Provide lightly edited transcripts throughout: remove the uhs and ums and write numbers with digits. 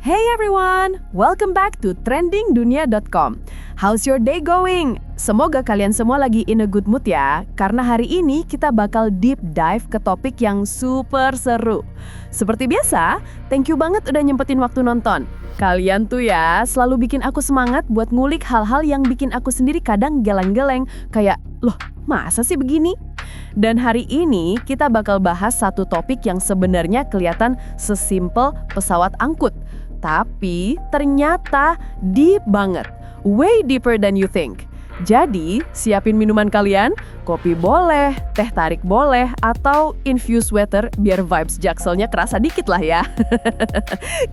Hey everyone, welcome back to trendingdunia.com. How's your day going? Semoga kalian semua lagi in a good mood ya, karena hari ini kita bakal deep dive ke topik yang super seru. Seperti biasa, thank you banget udah nyempetin waktu nonton. Kalian tuh ya selalu bikin aku semangat buat ngulik hal-hal yang bikin aku sendiri kadang geleng-geleng, kayak, loh masa sih begini? Dan hari ini kita bakal bahas satu topik yang sebenarnya kelihatan sesimpel pesawat angkut. Tapi ternyata deep banget, way deeper than you think. Jadi siapin minuman kalian, kopi boleh, teh tarik boleh, atau infused water biar vibes jakselnya kerasa dikit lah ya.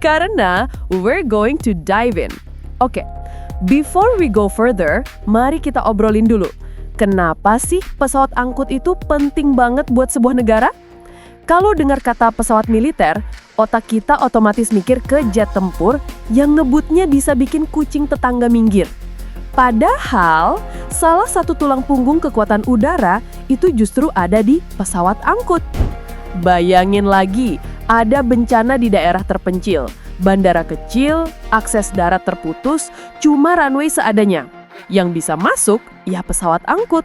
Karena we're going to dive in. Oke, before we go further, mari kita obrolin dulu. Kenapa sih pesawat angkut itu penting banget buat sebuah negara? Kalau dengar kata pesawat militer, otak kita otomatis mikir ke jet tempur yang ngebutnya bisa bikin kucing tetangga minggir. Padahal, salah satu tulang punggung kekuatan udara itu justru ada di pesawat angkut. Bayangin lagi, ada bencana di daerah terpencil, bandara kecil, akses darat terputus, cuma runway seadanya. Yang bisa masuk, ya pesawat angkut.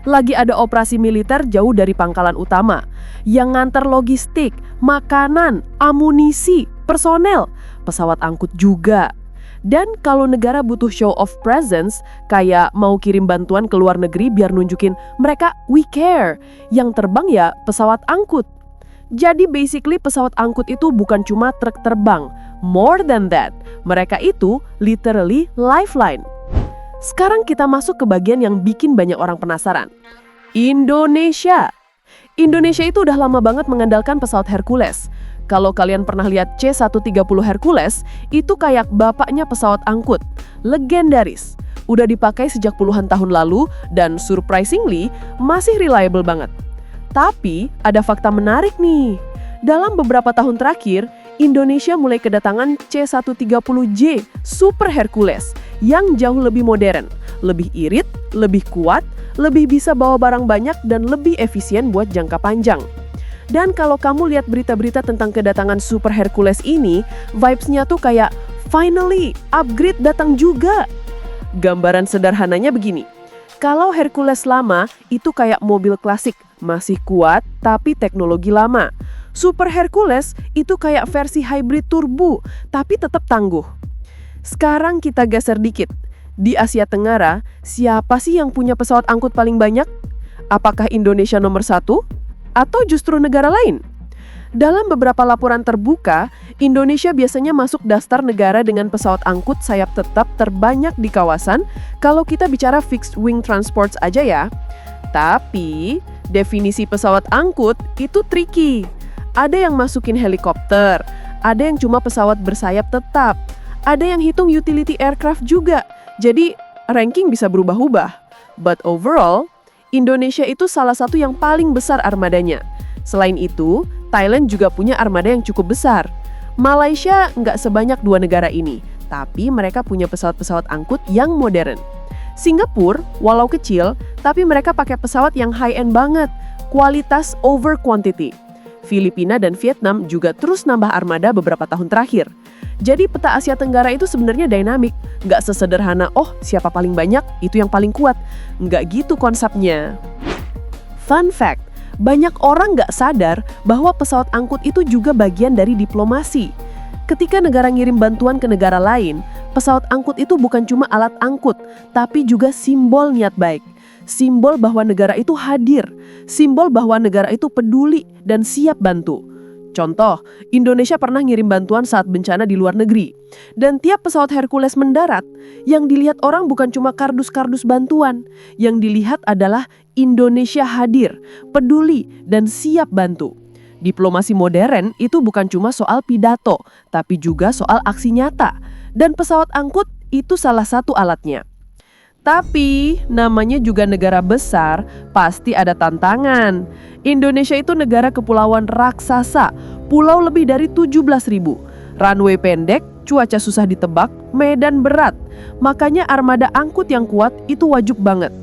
Lagi ada operasi militer jauh dari pangkalan utama, yang nganter logistik, makanan, amunisi, personel, pesawat angkut juga. Dan kalau negara butuh show of presence, kayak mau kirim bantuan ke luar negeri biar nunjukin mereka we care, yang terbang ya pesawat angkut. Jadi basically pesawat angkut itu bukan cuma truk terbang, more than that, mereka itu literally lifeline. Sekarang kita masuk ke bagian yang bikin banyak orang penasaran. Indonesia. Indonesia itu udah lama banget mengandalkan pesawat Hercules. Kalau kalian pernah lihat C-130 Hercules, itu kayak bapaknya pesawat angkut. Legendaris. Udah dipakai sejak puluhan tahun lalu dan surprisingly masih reliable banget. Tapi ada fakta menarik nih. Dalam beberapa tahun terakhir, Indonesia mulai kedatangan C-130J Super Hercules yang jauh lebih modern, lebih irit, lebih kuat, lebih bisa bawa barang banyak dan lebih efisien buat jangka panjang. Dan kalau kamu lihat berita-berita tentang kedatangan Super Hercules ini, vibes-nya tuh kayak finally upgrade datang juga. Gambaran sederhananya begini. Kalau Hercules lama itu kayak mobil klasik, masih kuat tapi teknologi lama. Super Hercules itu kayak versi hybrid turbo, tapi tetap tangguh. Sekarang kita geser dikit. Di Asia Tenggara, siapa sih yang punya pesawat angkut paling banyak? Apakah Indonesia nomor 1? Atau justru negara lain? Dalam beberapa laporan terbuka, Indonesia biasanya masuk daftar negara dengan pesawat angkut sayap tetap terbanyak di kawasan kalau kita bicara fixed wing transports aja ya. Tapi, definisi pesawat angkut itu tricky. Ada yang masukin helikopter, ada yang cuma pesawat bersayap tetap, ada yang hitung utility aircraft juga. Jadi, ranking bisa berubah-ubah. But overall, Indonesia itu salah satu yang paling besar armadanya. Selain itu, Thailand juga punya armada yang cukup besar. Malaysia nggak sebanyak dua negara ini, tapi mereka punya pesawat-pesawat angkut yang modern. Singapura, walau kecil, tapi mereka pakai pesawat yang high-end banget, kualitas over quantity. Filipina dan Vietnam juga terus nambah armada beberapa tahun terakhir. Jadi peta Asia Tenggara itu sebenarnya dinamik, nggak sesederhana, oh siapa paling banyak, itu yang paling kuat. Nggak gitu konsepnya. Fun fact, banyak orang nggak sadar bahwa pesawat angkut itu juga bagian dari diplomasi. Ketika negara ngirim bantuan ke negara lain, pesawat angkut itu bukan cuma alat angkut, tapi juga simbol niat baik. Simbol bahwa negara itu hadir, simbol bahwa negara itu peduli dan siap bantu. Contoh, Indonesia pernah ngirim bantuan saat bencana di luar negeri. Dan tiap pesawat Hercules mendarat, yang dilihat orang bukan cuma kardus-kardus bantuan. Yang dilihat adalah Indonesia hadir, peduli, dan siap bantu. Diplomasi modern itu bukan cuma soal pidato, tapi juga soal aksi nyata. Dan pesawat angkut itu salah satu alatnya. Tapi, namanya juga negara besar, pasti ada tantangan. Indonesia itu negara kepulauan raksasa, pulau lebih dari 17.000. Runway pendek, cuaca susah ditebak, medan berat. Makanya armada angkut yang kuat itu wajib banget.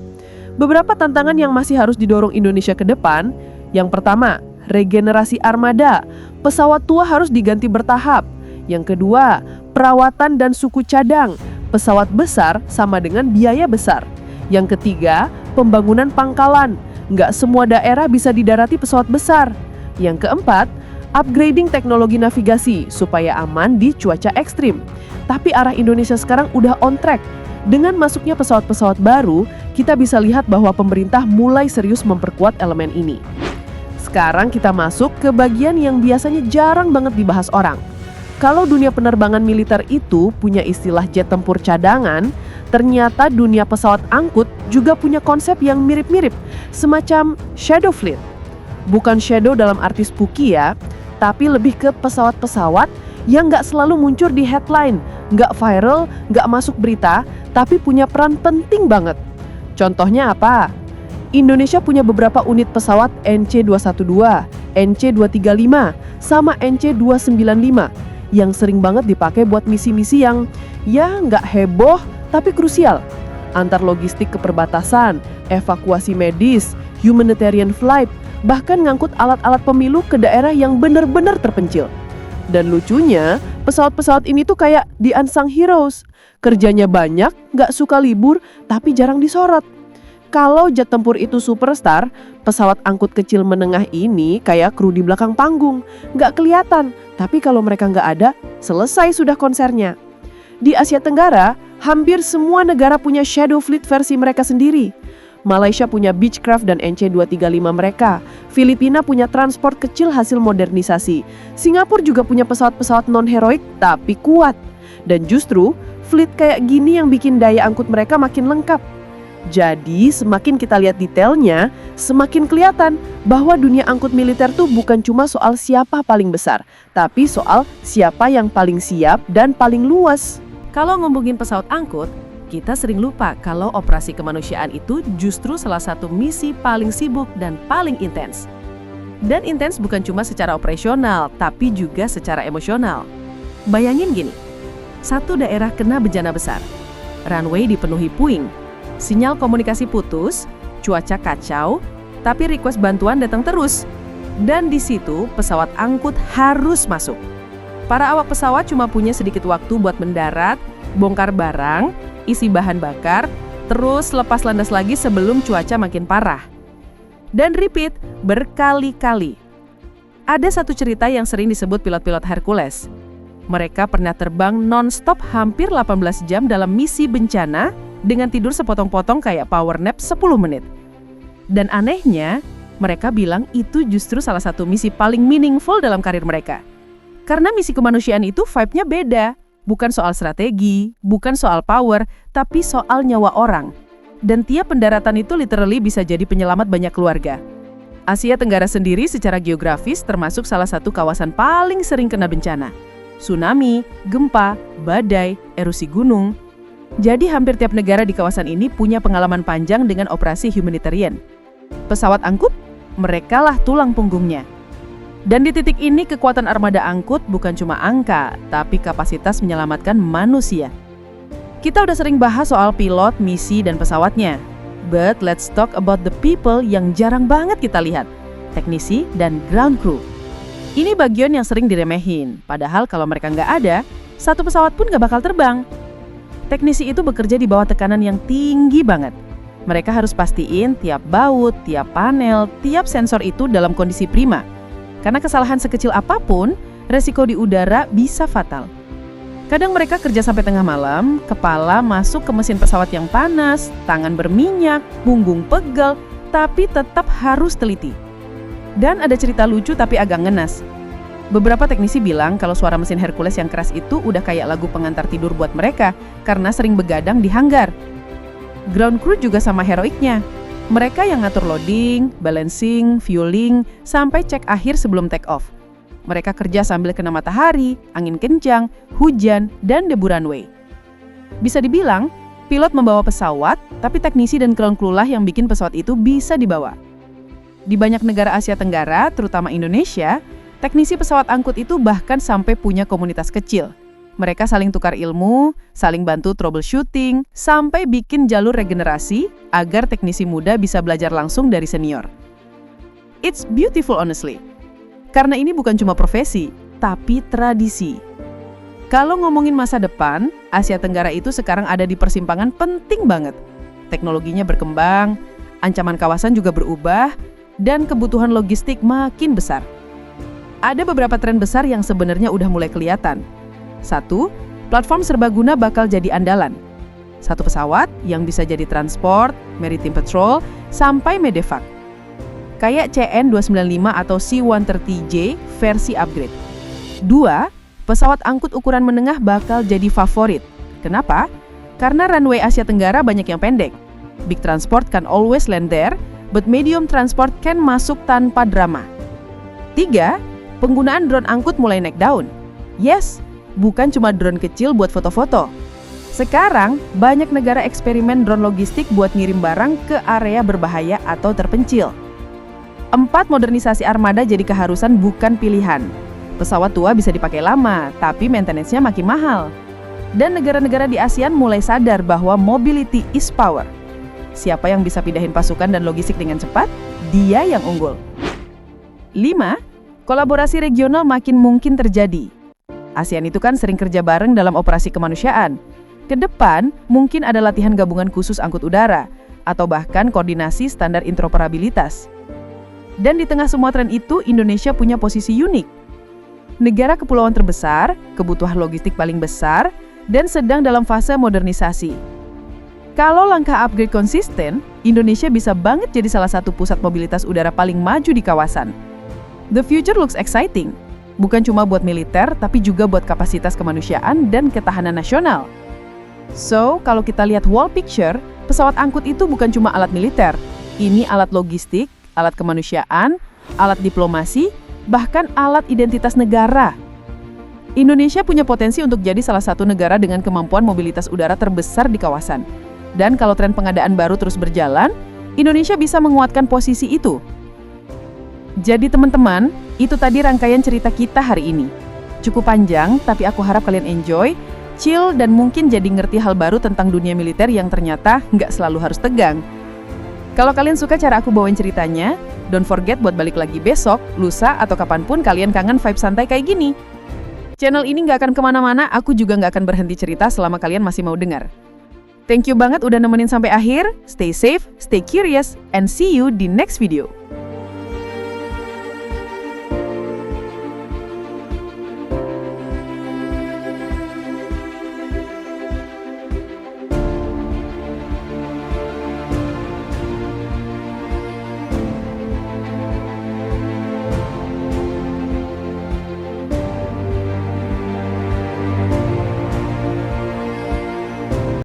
Beberapa tantangan yang masih harus didorong Indonesia ke depan. Yang pertama, regenerasi armada. Pesawat tua harus diganti bertahap. Yang kedua, perawatan dan suku cadang. Pesawat besar sama dengan biaya besar. Yang ketiga, pembangunan pangkalan. Nggak semua daerah bisa didarati pesawat besar. Yang keempat, upgrading teknologi navigasi supaya aman di cuaca ekstrim. Tapi arah Indonesia sekarang udah on track. Dengan masuknya pesawat-pesawat baru, kita bisa lihat bahwa pemerintah mulai serius memperkuat elemen ini. Sekarang kita masuk ke bagian yang biasanya jarang banget dibahas orang. Kalau dunia penerbangan militer itu punya istilah jet tempur cadangan, ternyata dunia pesawat angkut juga punya konsep yang mirip-mirip, semacam shadow fleet. Bukan shadow dalam arti spooky ya, tapi lebih ke pesawat-pesawat yang nggak selalu muncul di headline, nggak viral, nggak masuk berita, tapi punya peran penting banget. Contohnya apa? Indonesia punya beberapa unit pesawat NC212, NC235, sama NC295 yang sering banget dipakai buat misi-misi yang ya nggak heboh tapi krusial. Antar logistik ke perbatasan, evakuasi medis, humanitarian flight, bahkan ngangkut alat-alat pemilu ke daerah yang benar-benar terpencil. Dan lucunya, pesawat-pesawat ini tuh kayak the unsung heroes. Kerjanya banyak, nggak suka libur, tapi jarang disorot. Kalau jet tempur itu superstar, pesawat angkut kecil menengah ini kayak kru di belakang panggung. Nggak kelihatan, tapi kalau mereka nggak ada, selesai sudah konsernya. Di Asia Tenggara, hampir semua negara punya shadow fleet versi mereka sendiri. Malaysia punya Beechcraft dan NC235 mereka. Filipina punya transport kecil hasil modernisasi. Singapura juga punya pesawat-pesawat non-heroik tapi kuat. Dan justru, fleet kayak gini yang bikin daya angkut mereka makin lengkap. Jadi, semakin kita lihat detailnya, semakin kelihatan bahwa dunia angkut militer tuh bukan cuma soal siapa paling besar, tapi soal siapa yang paling siap dan paling luas. Kalau ngomongin pesawat angkut, kita sering lupa kalau operasi kemanusiaan itu justru salah satu misi paling sibuk dan paling intens. Dan intens bukan cuma secara operasional, tapi juga secara emosional. Bayangin gini, satu daerah kena bencana besar, runway dipenuhi puing, sinyal komunikasi putus, cuaca kacau, tapi request bantuan datang terus. Dan di situ pesawat angkut harus masuk. Para awak pesawat cuma punya sedikit waktu buat mendarat, bongkar barang, isi bahan bakar, terus lepas landas lagi sebelum cuaca makin parah. Dan repeat berkali-kali. Ada satu cerita yang sering disebut pilot-pilot Hercules. Mereka pernah terbang non-stop hampir 18 jam dalam misi bencana dengan tidur sepotong-potong kayak power nap 10 menit. Dan anehnya, mereka bilang itu justru salah satu misi paling meaningful dalam karir mereka. Karena misi kemanusiaan itu vibe-nya beda. Bukan soal strategi, bukan soal power, tapi soal nyawa orang. Dan tiap pendaratan itu literally bisa jadi penyelamat banyak keluarga. Asia Tenggara sendiri secara geografis termasuk salah satu kawasan paling sering kena bencana. Tsunami, gempa, badai, erosi gunung. Jadi hampir tiap negara di kawasan ini punya pengalaman panjang dengan operasi humanitarian. Pesawat angkut, merekalah tulang punggungnya. Dan di titik ini kekuatan armada angkut bukan cuma angka, tapi kapasitas menyelamatkan manusia. Kita udah sering bahas soal pilot, misi, dan pesawatnya. But let's talk about the people yang jarang banget kita lihat. Teknisi dan ground crew. Ini bagian yang sering diremehin, padahal kalau mereka nggak ada, satu pesawat pun nggak bakal terbang. Teknisi itu bekerja di bawah tekanan yang tinggi banget. Mereka harus pastiin tiap baut, tiap panel, tiap sensor itu dalam kondisi prima. Karena kesalahan sekecil apapun, resiko di udara bisa fatal. Kadang mereka kerja sampai tengah malam, kepala masuk ke mesin pesawat yang panas, tangan berminyak, punggung pegel, tapi tetap harus teliti. Dan ada cerita lucu tapi agak ngenas. Beberapa teknisi bilang kalau suara mesin Hercules yang keras itu udah kayak lagu pengantar tidur buat mereka karena sering begadang di hanggar. Ground crew juga sama heroiknya. Mereka yang ngatur loading, balancing, fueling, sampai cek akhir sebelum take off. Mereka kerja sambil kena matahari, angin kencang, hujan, dan debu runway. Bisa dibilang, pilot membawa pesawat, tapi teknisi dan ground crew lah yang bikin pesawat itu bisa dibawa. Di banyak negara Asia Tenggara, terutama Indonesia, teknisi pesawat angkut itu bahkan sampai punya komunitas kecil. Mereka saling tukar ilmu, saling bantu troubleshooting, sampai bikin jalur regenerasi agar teknisi muda bisa belajar langsung dari senior. It's beautiful honestly. Karena ini bukan cuma profesi, tapi tradisi. Kalau ngomongin masa depan, Asia Tenggara itu sekarang ada di persimpangan penting banget. Teknologinya berkembang, ancaman kawasan juga berubah, dan kebutuhan logistik makin besar. Ada beberapa tren besar yang sebenarnya udah mulai kelihatan. 1. Platform serbaguna bakal jadi andalan. Satu pesawat yang bisa jadi transport, maritime patrol, sampai medevac. Kayak CN-295 atau C-130J versi upgrade. 2. Pesawat angkut ukuran menengah bakal jadi favorit. Kenapa? Karena runway Asia Tenggara banyak yang pendek. Big transport can always land there, but medium transport can masuk tanpa drama. 3. Penggunaan drone angkut mulai naik daun. Yes, bukan cuma drone kecil buat foto-foto. Sekarang, banyak negara eksperimen drone logistik buat ngirim barang ke area berbahaya atau terpencil. 4. Modernisasi armada jadi keharusan bukan pilihan. Pesawat tua bisa dipakai lama, tapi maintenance-nya makin mahal. Dan negara-negara di ASEAN mulai sadar bahwa mobility is power. Siapa yang bisa pindahin pasukan dan logistik dengan cepat, dia yang unggul. 5. Kolaborasi regional makin mungkin terjadi. ASEAN itu kan sering kerja bareng dalam operasi kemanusiaan. Kedepan, mungkin ada latihan gabungan khusus angkut udara, atau bahkan koordinasi standar interoperabilitas. Dan di tengah semua tren itu, Indonesia punya posisi unik. Negara kepulauan terbesar, kebutuhan logistik paling besar, dan sedang dalam fase modernisasi. Kalau langkah upgrade konsisten, Indonesia bisa banget jadi salah satu pusat mobilitas udara paling maju di kawasan. The future looks exciting, bukan cuma buat militer, tapi juga buat kapasitas kemanusiaan dan ketahanan nasional. So, kalau kita lihat whole picture, pesawat angkut itu bukan cuma alat militer. Ini alat logistik, alat kemanusiaan, alat diplomasi, bahkan alat identitas negara. Indonesia punya potensi untuk jadi salah satu negara dengan kemampuan mobilitas udara terbesar di kawasan. Dan kalau tren pengadaan baru terus berjalan, Indonesia bisa menguatkan posisi itu. Jadi teman-teman, itu tadi rangkaian cerita kita hari ini. Cukup panjang, tapi aku harap kalian enjoy, chill, dan mungkin jadi ngerti hal baru tentang dunia militer yang ternyata nggak selalu harus tegang. Kalau kalian suka cara aku bawain ceritanya, don't forget buat balik lagi besok, lusa, atau kapanpun kalian kangen vibe santai kayak gini. Channel ini nggak akan kemana-mana, aku juga nggak akan berhenti cerita selama kalian masih mau dengar. Thank you banget udah nemenin sampai akhir, stay safe, stay curious, and see you di next video.